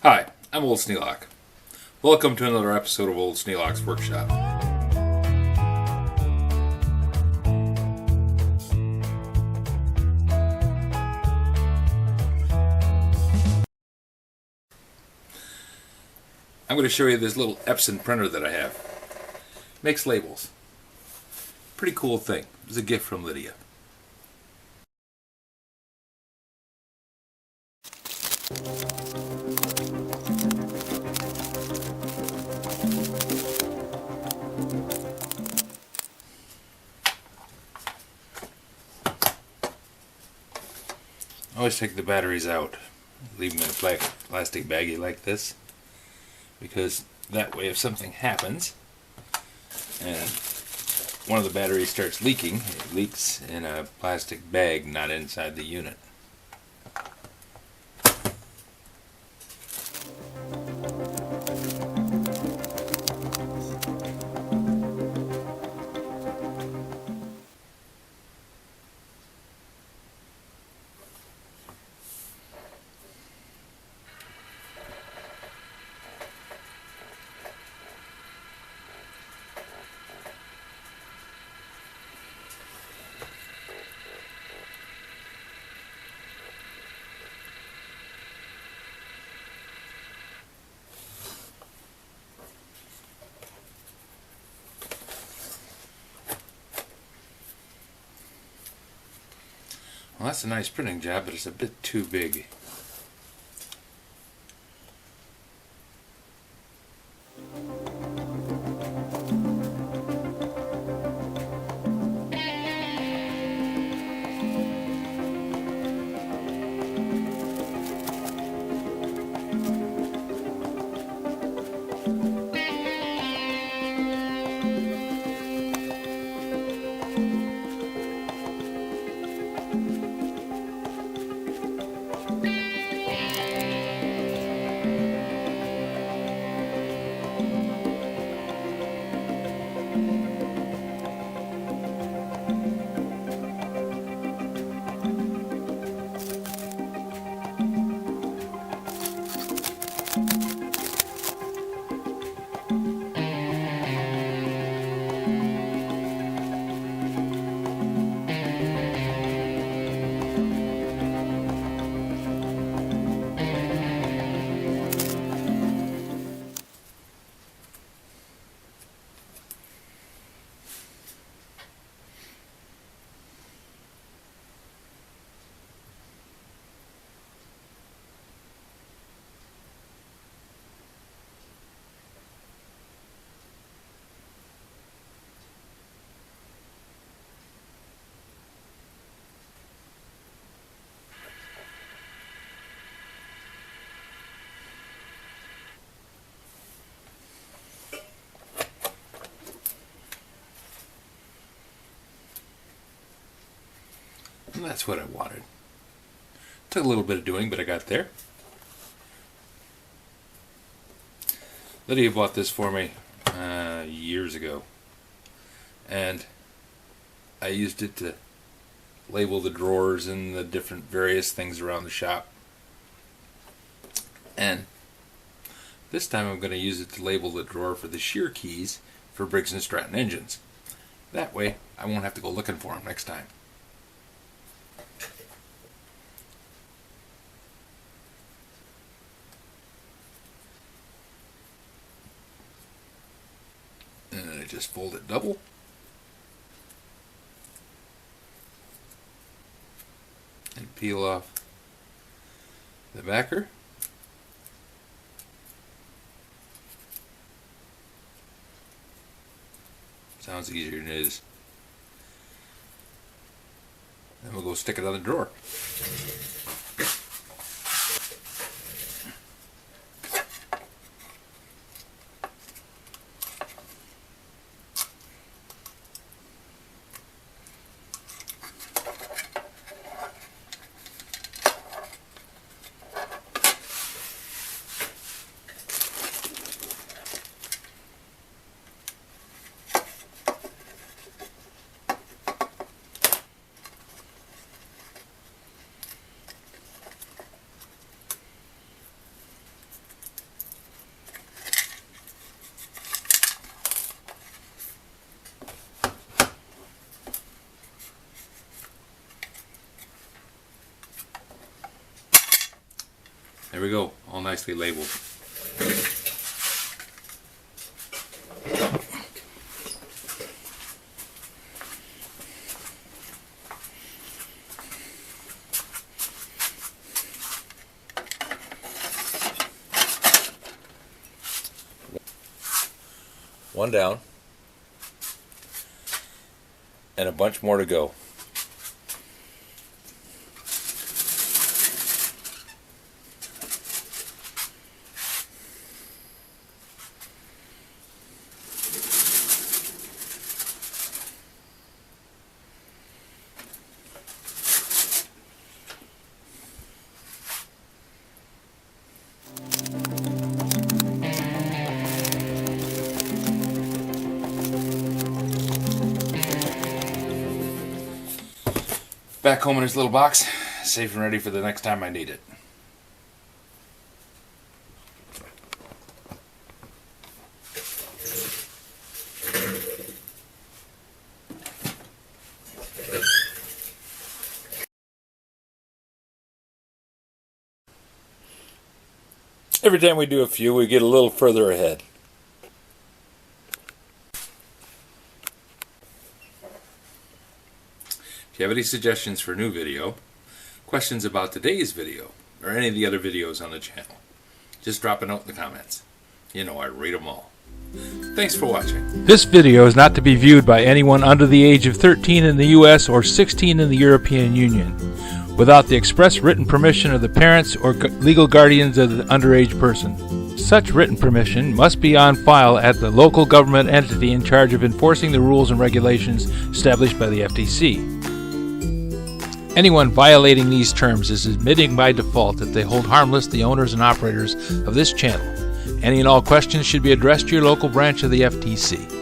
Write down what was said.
Hi, I'm Old Sneelock. Welcome to another episode of Old Sneelock's Workshop. I'm going to show you this little Epson printer that I have. Makes labels. Pretty cool thing. It was a gift from Lydia. I always take the batteries out, leave them in a plastic baggie like this, because that way if something happens and one of the batteries starts leaking, it leaks in a plastic bag, not inside the unit. Well, that's a nice printing job, but it's a bit too big. And that's what I wanted. Took a little bit of doing, but I got there. Lydia bought this for me years ago, and I used it to label the drawers and the different various things around the shop. And this time I'm going to use it to label the drawer for the shear keys for Briggs & Stratton engines. That way I won't have to go looking for them next time. And then I just fold it double. And peel off the backer. Sounds easier than it is. Then we'll go stick it on the drawer. There we go, all nicely labeled. One down, and a bunch more to go. Back home in his little box, safe and ready for the next time I need it. Every time we do a few, we get a little further ahead. If you have any suggestions for a new video, questions about today's video, or any of the other videos on the channel, just drop a note in the comments. You know I read them all. Thanks for watching. This video is not to be viewed by anyone under the age of 13 in the U.S. or 16 in the European Union, without the express written permission of the parents or legal guardians of the underage person. Such written permission must be on file at the local government entity in charge of enforcing the rules and regulations established by the FTC. Anyone violating these terms is admitting by default that they hold harmless the owners and operators of this channel. Any and all questions should be addressed to your local branch of the FTC.